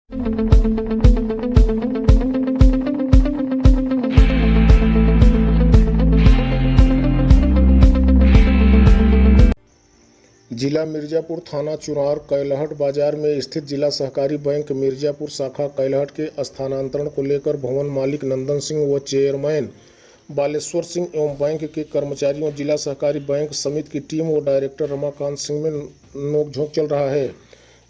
जिला मिर्जापुर थाना चुनार कैलहट बाजार में स्थित जिला सहकारी बैंक मिर्जापुर शाखा कैलहट के स्थानांतरण को लेकर भवन मालिक नंदन सिंह व चेयरमैन बालेश्वर सिंह एवं बैंक के कर्मचारियों, जिला सहकारी बैंक समिति की टीम व डायरेक्टर रमाकांत सिंह में नोकझोंक चल रहा है।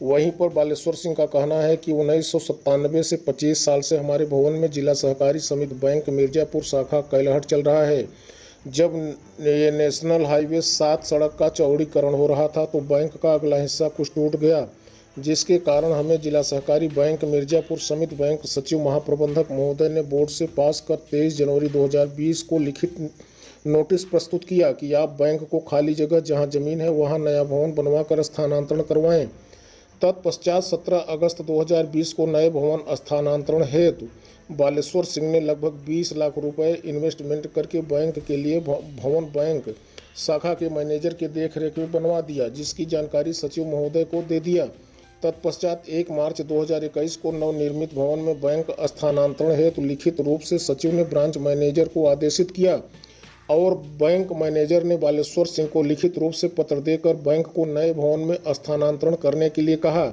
वहीं पर बालेश्वर सिंह का कहना है कि 1997 से 25 साल से हमारे भवन में जिला सहकारी समिति बैंक मिर्जापुर शाखा कैलहट चल रहा है। जब ये नेशनल हाईवे 7 सड़क का चौड़ीकरण हो रहा था तो बैंक का अगला हिस्सा कुछ टूट गया, जिसके कारण हमें जिला सहकारी बैंक मिर्जापुर समिति बैंक सचिव महाप्रबंधक महोदय ने बोर्ड से पास कर 23 जनवरी 2020 को लिखित नोटिस प्रस्तुत किया कि आप बैंक को खाली जगह जहां जमीन है वहां नया भवन बनवाकर स्थानांतरण करवाएं। तत्पश्चात 17 अगस्त 2020 को नए भवन स्थानांतरण हेतु बालेश्वर सिंह ने लगभग 20 लाख रुपए इन्वेस्टमेंट करके बैंक के लिए भवन बैंक शाखा के मैनेजर के देखरेख में बनवा दिया, जिसकी जानकारी सचिव महोदय को दे दिया। तत्पश्चात 1 मार्च 2021 को नवनिर्मित भवन में बैंक स्थानांतरण हेतु लिखित रूप से सचिव ने ब्रांच मैनेजर को आदेशित किया और बैंक मैनेजर ने बालेश्वर सिंह को लिखित रूप से पत्र देकर बैंक को नए भवन में स्थानांतरण करने के लिए कहा।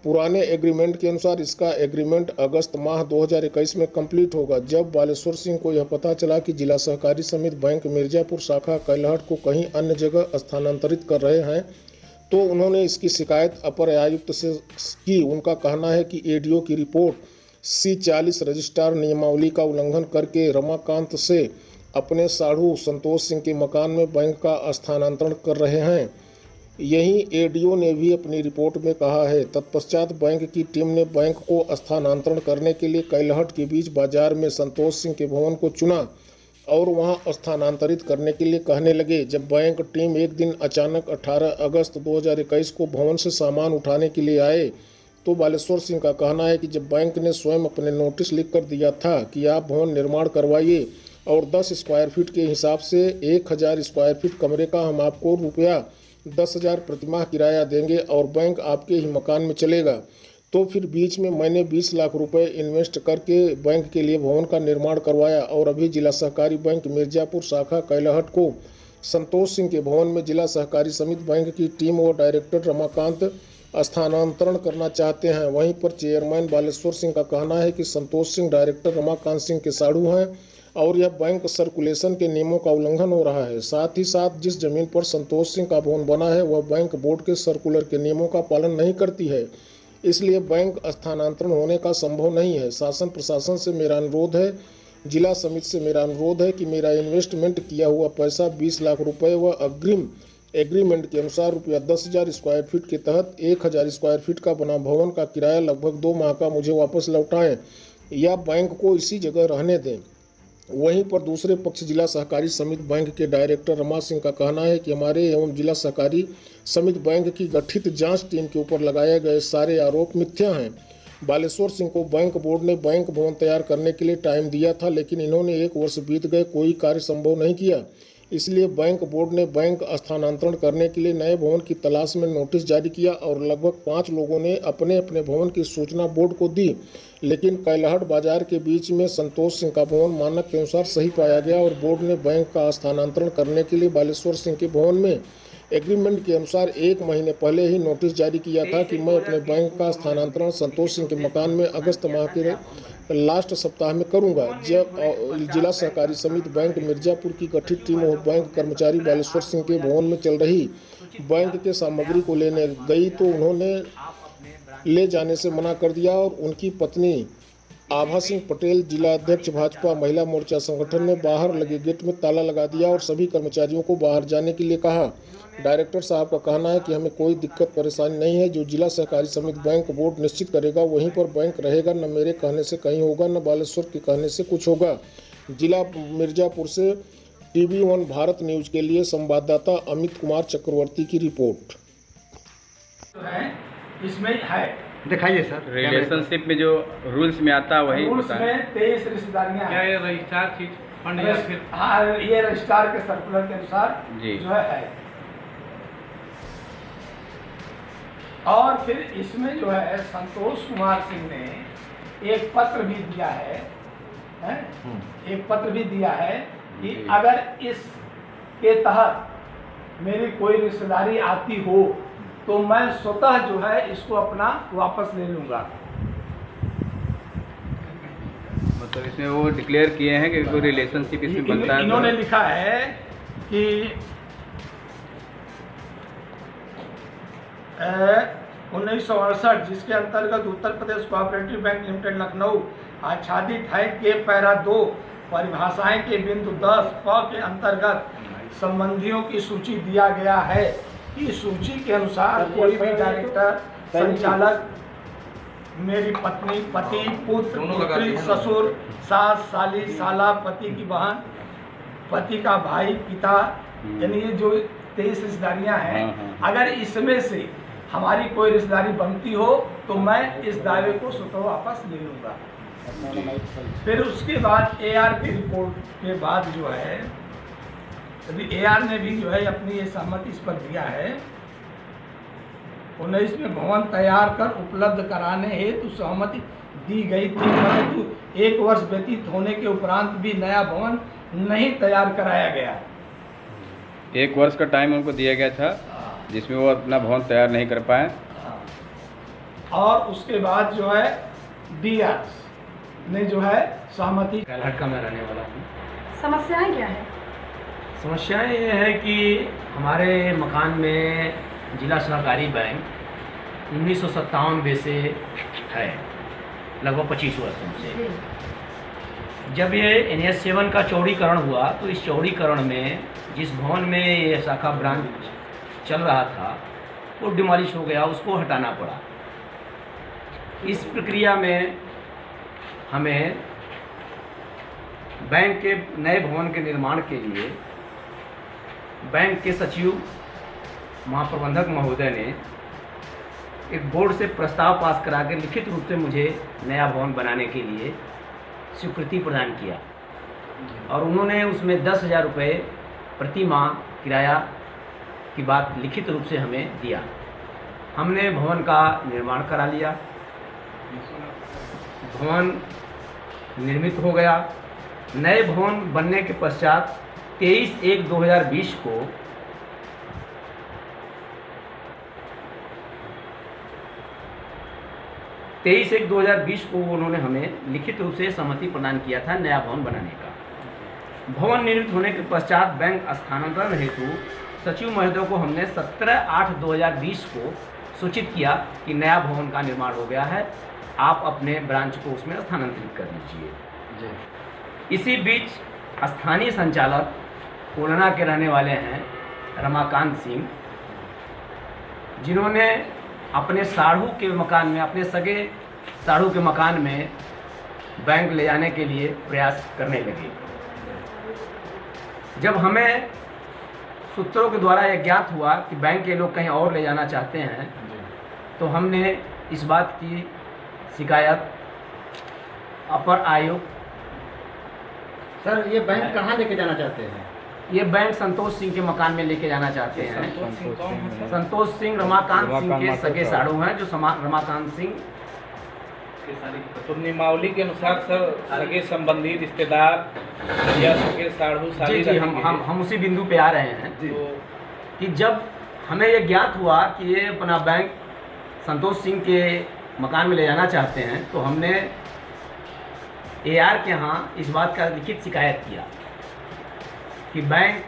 पुराने एग्रीमेंट के अनुसार इसका एग्रीमेंट अगस्त माह 2021 में कंप्लीट होगा। जब बालेश्वर सिंह को यह पता चला कि जिला सहकारी समिति बैंक मिर्जापुर शाखा कैलहट को कहीं अन्य जगह स्थानांतरित कर रहे हैं तो उन्होंने इसकी शिकायत अपर आयुक्त से की। उनका कहना है कि एडीओ की रिपोर्ट C40 रजिस्ट्रार नियमावली का उल्लंघन करके रमाकांत से अपने साढ़ू संतोष सिंह के मकान में बैंक का स्थानांतरण कर रहे हैं। यही एडीओ ने भी अपनी रिपोर्ट में कहा है। तत्पश्चात बैंक की टीम ने बैंक को स्थानांतरण करने के लिए कैलहट के बीच बाजार में संतोष सिंह के भवन को चुना और वहां स्थानांतरित करने के लिए कहने लगे। जब बैंक टीम एक दिन अचानक 18 अगस्त 2021 को भवन से सामान उठाने के लिए आए तो बालेश्वर सिंह का कहना है कि जब बैंक ने स्वयं अपने नोटिस लिख कर दिया था कि आप भवन निर्माण करवाइए और 10 स्क्वायर फीट के हिसाब से 1000 स्क्वायर फीट कमरे का हम आपको रुपया 10,000 प्रतिमाह किराया देंगे और बैंक आपके ही मकान में चलेगा, तो फिर बीच में मैंने 20 लाख रुपए इन्वेस्ट करके बैंक के लिए भवन का निर्माण करवाया और अभी जिला सहकारी बैंक मिर्जापुर शाखा कैलहट को संतोष सिंह के भवन में जिला सहकारी समिति बैंक की टीम और डायरेक्टर रमाकांत स्थानांतरण करना चाहते हैं। वहीं पर चेयरमैन बालेश्वर सिंह का कहना है कि संतोष सिंह डायरेक्टर रमाकांत सिंह के साढ़ू हैं और यह बैंक सर्कुलेशन के नियमों का उल्लंघन हो रहा है। साथ ही साथ जिस जमीन पर संतोष सिंह का भवन बना है वह बैंक बोर्ड के सर्कुलर के नियमों का पालन नहीं करती है, इसलिए बैंक स्थानांतरण होने का संभव नहीं है। शासन प्रशासन से मेरा अनुरोध है, जिला समिति से मेरा अनुरोध है कि मेरा इन्वेस्टमेंट किया हुआ पैसा 20 लाख रुपए व अग्रिम एग्रीमेंट के अनुसार रुपया 10,000 स्क्वायर फीट के तहत 1000 स्क्वायर फीट का बना भवन का किराया लगभग 2 माह का मुझे वापस लौटाएं या बैंक को इसी जगह रहने दें। वहीं पर दूसरे पक्ष जिला सहकारी समिति बैंक के डायरेक्टर रमा सिंह का कहना है कि हमारे एवं जिला सहकारी समिति बैंक की गठित जांच टीम के ऊपर लगाए गए सारे आरोप मिथ्या हैं। बालेश्वर सिंह को बैंक बोर्ड ने बैंक भवन तैयार करने के लिए टाइम दिया था, लेकिन इन्होंने 1 वर्ष बीत गए, कोई कार्य संभव नहीं किया। इसलिए बैंक बोर्ड ने बैंक स्थानांतरण करने के लिए नए भवन की तलाश में नोटिस जारी किया और लगभग 5 लोगों ने अपने अपने भवन की सूचना बोर्ड को दी, लेकिन कैलहट बाजार के बीच में संतोष सिंह का भवन मानक के अनुसार सही पाया गया और बोर्ड ने बैंक का स्थानांतरण करने के लिए बालेश्वर सिंह के भवन में एग्रीमेंट के अनुसार 1 महीने पहले ही नोटिस जारी किया था कि मैं अपने बैंक का स्थानांतरण संतोष सिंह के मकान में अगस्त माह के लास्ट सप्ताह में करूंगा। जब जिला सहकारी समिति बैंक मिर्जापुर की गठित टीम और बैंक कर्मचारी बालेश्वर सिंह के भवन में चल रही बैंक के सामग्री को लेने गई तो उन्होंने ले जाने से मना कर दिया और उनकी पत्नी आभा सिंह पटेल, जिला अध्यक्ष भाजपा महिला मोर्चा संगठन ने बाहर लगे गेट में ताला लगा दिया और सभी कर्मचारियों को बाहर जाने के लिए कहा। डायरेक्टर साहब का कहना है कि हमें कोई दिक्कत परेशानी नहीं है, जो जिला सहकारी समिति बैंक बोर्ड निश्चित करेगा वहीं पर बैंक रहेगा, न मेरे कहने से कहीं होगा न बालेश्वर के कहने से कुछ होगा। जिला मिर्जापुर से TV1 भारत न्यूज के लिए संवाददाता अमित कुमार चक्रवर्ती की रिपोर्ट। इसमें है दिखाइए सर, रिलेशनशिप में जो रूल्स में आता है वही रूल्स में 23 रिश्तेदारियां क्या हैं। ये रजिस्ट्रार चीज फंड या फिर हाँ, ये रजिस्ट्रार के सर्कुलर के अनुसार जी जो है। और फिर इसमें जो है संतोष कुमार सिंह ने एक पत्र भी दिया है, एक पत्र भी दिया है कि अगर इसके तहत मेरी कोई रिश्तेदारी आती हो तो मैं स्वतः जो है इसको अपना वापस ले लूँगा। मतलब इसमें वो डिक्लेयर किए हैं कि कोई रिलेशनशिप इसमें बनता है। इन्होंने लिखा है कि 1968 जिसके अंतर्गत Uttar Pradesh cooperative bank limited Lucknow आच्छादित है के पैरा 2 परिभाषाएं के बिंदु 10 प के अंतर्गत संबंधियों की सूची दिया गया है कि सूची के अनुसार कोई भी डायरेक्टर, संचालक, मेरी पत्नी, पति, पुत्र, पुत्री, ससुर, सास, साली, साला, पति की बहन, पति का भाई, पिता, यानी ये जो 23 रिश्तेदारियां हैं, अगर इसमें से हमारी कोई रिश्तेदारी बनती हो तो मैं इस दावे को स्वतः वापस ले लूँगा। फिर उसके बाद AR की रिपोर्ट के बाद जो है अभी AR ने भी जो है अपनी ये सहमति इस पर दिया है। 19 में भवन तैयार कर उपलब्ध कराने हेतु सहमति दी गई थी, परंतु 1 वर्ष व्यतीत होने के उपरांत भी नया भवन नहीं तैयार कराया गया। 1 वर्ष का टाइम उनको दिया गया था जिसमें वो अपना भवन तैयार नहीं कर पाए। और उसके बाद जो है DR ने जो है सहमति। कैलहट का मैं रहने वाला हूँ। समस्याएं क्या है? समस्याएं ये है कि हमारे मकान में जिला सहकारी बैंक 1957 से है, लगभग 25 वर्षों से। जब ये NS 7 का चौड़ीकरण हुआ तो इस चौड़ीकरण में जिस भवन में ये शाखा ब्रांच चल रहा था वो डिमोलिश हो गया, उसको हटाना पड़ा। इस प्रक्रिया में हमें बैंक के नए भवन के निर्माण के लिए बैंक के सचिव महाप्रबंधक महोदय ने एक बोर्ड से प्रस्ताव पास करा के लिखित रूप से मुझे नया भवन बनाने के लिए स्वीकृति प्रदान किया और उन्होंने उसमें 10,000 रुपये प्रति माह किराया की बात लिखित रूप से हमें दिया। हमने भवन का निर्माण करा लिया, भवन निर्मित हो गया। नए भवन बनने के पश्चात 23/1/2020 को उन्होंने हमें लिखित रूप से सहमति प्रदान किया था नया भवन बनाने का। भवन निर्मित होने के पश्चात बैंक स्थानांतरण हेतु सचिव महोदय को हमने 17/8/2020 को सूचित किया कि नया भवन का निर्माण हो गया है, आप अपने ब्रांच को उसमें स्थानांतरित कर लीजिए। इसी बीच स्थानीय संचालक कोलना के रहने वाले हैं रमाकांत सिंह, जिन्होंने अपने साढ़ू के मकान में, अपने सगे साढ़ू के मकान में बैंक ले जाने के लिए प्रयास करने लगे। जब हमें सूत्रों के द्वारा यह ज्ञात हुआ कि बैंक के लोग कहीं और ले जाना चाहते हैं तो हमने इस बात की शिकायत अपर आयुक्त। सर ये बैंक कहाँ लेके जाना चाहते हैं? ये बैंक संतोष सिंह के मकान में लेके जाना चाहते हैं। संतोष सिंह रमाकांत सिंह के सगे साढ़ू हैं, जो रमाकांत सिंह तो नियमावली के अनुसार सर सगे संबंधी रिश्तेदार या सगे साढ़ू साली जी हम उसी बिंदु पे आ रहे हैं तो कि जब हमें ये ज्ञात हुआ कि ये अपना बैंक संतोष सिंह के मकान में ले जाना चाहते हैं तो हमने AR के यहाँ इस बात का लिखित शिकायत किया कि बैंक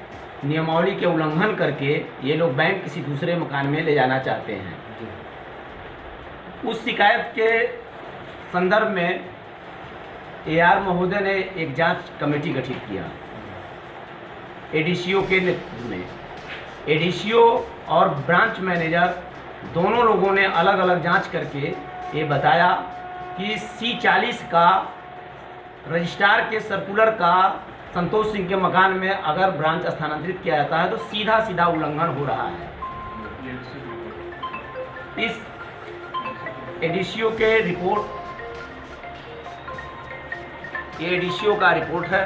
नियमावली के उल्लंघन करके ये लोग बैंक किसी दूसरे मकान में ले जाना चाहते हैं। उस शिकायत के संदर्भ में AR महोदय ने एक जांच कमेटी गठित किया ADCO के नेतृत्व में। ADCO और ब्रांच मैनेजर दोनों लोगों ने अलग अलग जांच करके ये बताया कि C40 का रजिस्ट्रार के सर्कुलर का संतोष सिंह के मकान में अगर ब्रांच स्थानांतरित किया जाता है तो सीधा सीधा उल्लंघन हो रहा है। इस ADCO के रिपोर्ट, ये ADCO का रिपोर्ट है।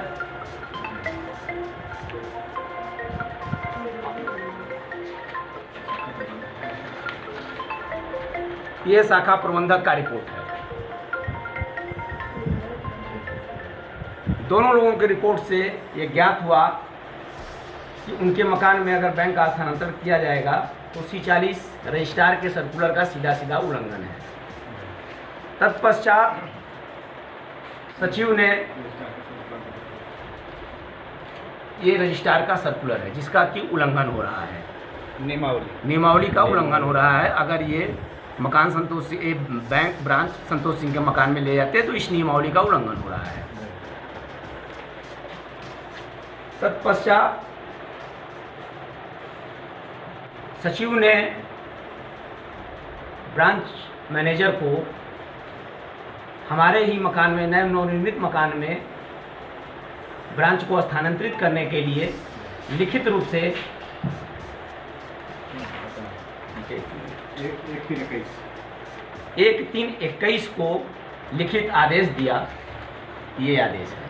ये शाखा प्रबंधक का रिपोर्ट है। दोनों लोगों के रिपोर्ट से ये ज्ञात हुआ कि उनके मकान में अगर बैंक का स्थानांतरण किया जाएगा तो C40 रजिस्ट्रार के सर्कुलर का सीधा सीधा उल्लंघन है। तत्पश्चात सचिव ने ये रजिस्ट्रार का सर्कुलर है जिसका कि उल्लंघन हो रहा है, नियमावली का उल्लंघन हो रहा है। अगर ये मकान संतोष बैंक ब्रांच संतोष सिंह के मकान में ले जाते हैं तो इस नियमावली का उल्लंघन हो रहा है। तत्पश्चात सचिव ने ब्रांच मैनेजर को हमारे ही मकान में, नए नवनिर्मित मकान में ब्रांच को स्थानांतरित करने के लिए लिखित रूप से 1/3/21 को लिखित आदेश दिया। ये आदेश है।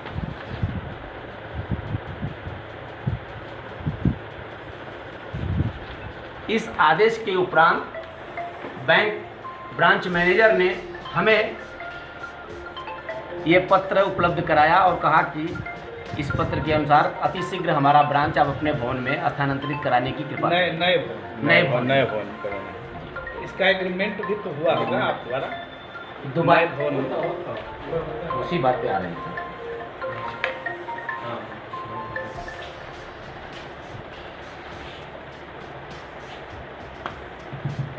इस आदेश के उपरांत बैंक ब्रांच मैनेजर ने हमें ये पत्र उपलब्ध कराया और कहा कि इस पत्र के अनुसार अतिशीघ्र हमारा ब्रांच आप अपने भवन में स्थानांतरित कराने की कृपा। नए भवन इसका एग्रीमेंट भी तो हुआ होगा आप द्वारा? दुबई भवन उसी बात पे आ रहे थे।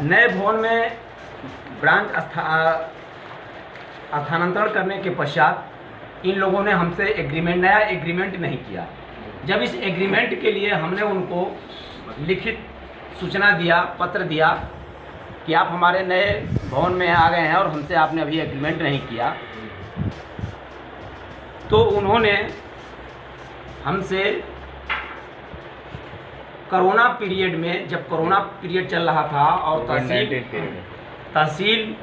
नए भवन में ब्रांच स्थानांतरण करने के पश्चात इन लोगों ने हमसे नया एग्रीमेंट नहीं किया। जब इस एग्रीमेंट के लिए हमने उनको लिखित सूचना दिया, पत्र दिया कि आप हमारे नए भवन में आ गए हैं और हमसे आपने अभी एग्रीमेंट नहीं किया, तो उन्होंने हमसे कोरोना पीरियड में, जब कोरोना पीरियड चल रहा था और तहसील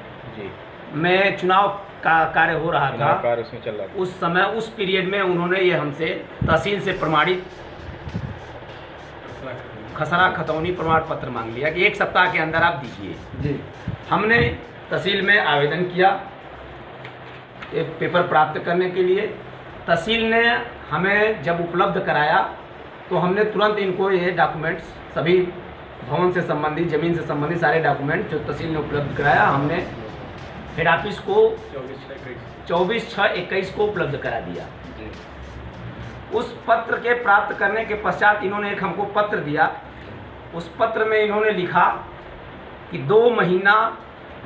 में चुनाव का कार्य हो रहा था, उसमें चल रहा था, उस समय उस पीरियड में उन्होंने ये हमसे तहसील से प्रमाणित खसरा खतौनी प्रमाण पत्र मांग लिया कि 1 सप्ताह के अंदर आप दीजिए। हमने तहसील में आवेदन किया एक पेपर प्राप्त करने के लिए। तहसील ने हमें जब उपलब्ध कराया तो हमने तुरंत इनको ये डॉक्यूमेंट्स, सभी भवन से संबंधित, ज़मीन से संबंधित सारे डॉक्यूमेंट जो तहसील ने उपलब्ध कराया, हमने हेड ऑफिस को 24/6/21 को उपलब्ध करा दिया। उस पत्र के प्राप्त करने के पश्चात इन्होंने एक हमको पत्र दिया। उस पत्र में इन्होंने लिखा कि 2 महीना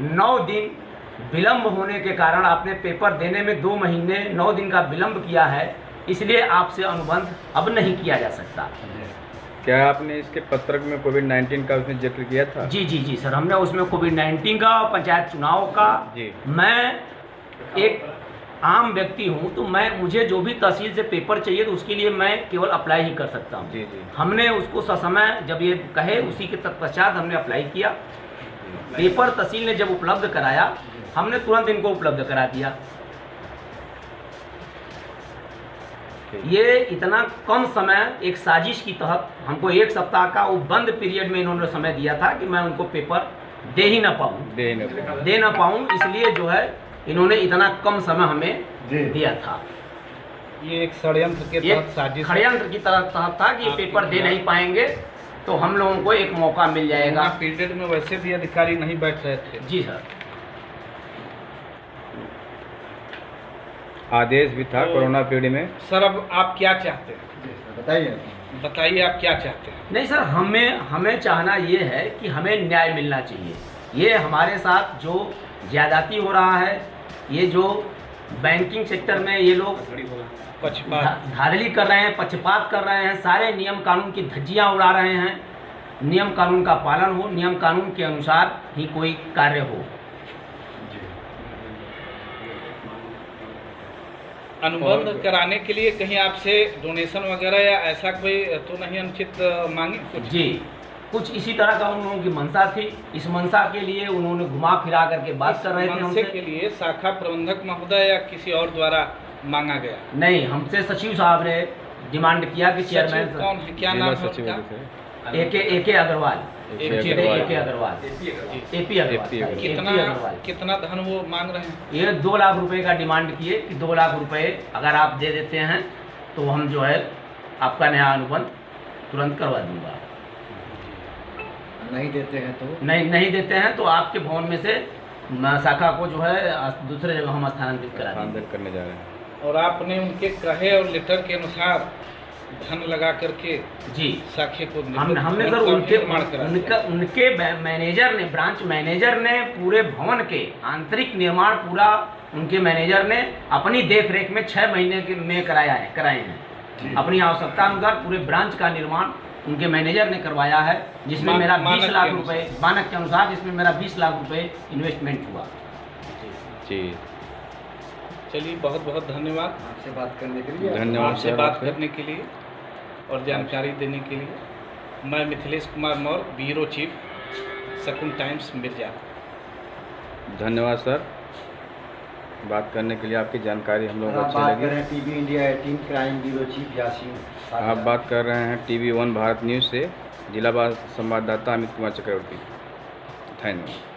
9 दिन विलम्ब होने के कारण, आपने पेपर देने में 2 महीने 9 दिन का विलम्ब किया है, इसलिए आपसे अनुबंध अब नहीं किया जा सकता। क्या आपने इसके पत्रक में कोविड-19 का उसमें जिक्र किया था? जी सर, हमने उसमें कोविड-19 का, पंचायत चुनाव का, मैं एक आम व्यक्ति हूं तो मुझे जो भी तहसील से पेपर चाहिए तो उसके लिए मैं केवल अप्लाई ही कर सकता हूं। हमने उसको ससमय जब ये कहे उसी के तत्पश्चात हमने अप्लाई किया। पेपर तहसील ने जब उपलब्ध कराया हमने तुरंत इनको उपलब्ध करा दिया। ये इतना कम समय, एक साजिश की तहत हमको 1 सप्ताह का वो बंद पीरियड में इन्होंने समय दिया था कि मैं उनको पेपर दे ना पाऊँ, इसलिए जो है इन्होंने इतना कम समय हमें दिया था। ये एक षड्यंत्र के तहत साजिश, षड्यंत्र की तहत था कि ये पेपर दे नहीं पाएंगे तो हम लोगों को एक मौका मिल जाएगा। पीरियड में वैसे भी अधिकारी नहीं बैठ रहे थे। जी सर, आदेश भी था कोरोना पीरियड में। सर अब आप क्या चाहते हैं? बताइए आप क्या चाहते हैं? नहीं सर, हमें चाहना ये है कि हमें न्याय मिलना चाहिए। ये हमारे साथ जो ज्यादती हो रहा है, ये जो बैंकिंग सेक्टर में ये लोग धांधली कर रहे हैं, पक्षपात कर रहे हैं, सारे नियम कानून की धज्जियां उड़ा रहे हैं। नियम कानून का पालन हो, नियम कानून के अनुसार ही कोई कार्य हो। अनुबंध कराने के लिए कहीं आपसे डोनेशन वगैरह या ऐसा कोई तो नहीं अनुचित मांगे कुछ? जी, कुछ इसी तरह का उन लोगों की मंशा थी। इस मंशा के लिए उन्होंने घुमा फिरा करके बात कर रहे थे हमसे। के लिए शाखा प्रबंधक महोदय या किसी और द्वारा मांगा गया? नहीं, हमसे सचिव साहब ने डिमांड किया कि चेयरमैन। कौन है, क्या नाम है? एके अग्रवाल। एके अग्रवाल। एपी अग्रवाल। कितना धन वो मांग रहे हैं? ये 2 लाख रुपए का डिमांड किए कि 2 लाख रुपए अगर आप दे देते हैं तो हम जो है आपका नया अनुबंध तुरंत करवा दूंगा। नहीं देते हैं तो नहीं देते हैं तो आपके भवन में से शाखा को जो है दूसरे जगह हम स्थानांतरित करा देंगे। स्थानांतरित करने जा रहे हैं। और आपने उनके कहे और लेटर के अनुसार धन लगा करके जी शाखे को हमने सर उनके मैनेजर ने, ब्रांच मैनेजर ने पूरे भवन के आंतरिक निर्माण पूरा उनके मैनेजर ने अपनी देखरेख में 6 महीने में कराए हैं। अपनी आवश्यकता अनुसार पूरे ब्रांच का निर्माण उनके मैनेजर ने करवाया है, जिसमें मेरा 20 लाख रुपए मानक के अनुसार, जिसमें मेरा 20 लाख रुपए इन्वेस्टमेंट हुआ। जी चलिए, बहुत बहुत धन्यवाद आपसे बात करने के लिए। धन्यवाद आपसे सर, बात आपसे। करने के लिए और जानकारी देने के लिए। मैं मिथिलेश कुमार मौर्य, ब्यूरो चीफ, शकुन टाइम्स, मिर्जापुर। धन्यवाद सर, बात करने के लिए। आपकी जानकारी हम लोग को आप अच्छी बात लगी। कर रहे हैं TV India 18 crime bureau chief Yasin. आप बात कर रहे हैं टीवी 1 भारत न्यूज़ से जिला संवाददाता अमित कुमार चक्रवर्ती। धन्यवाद।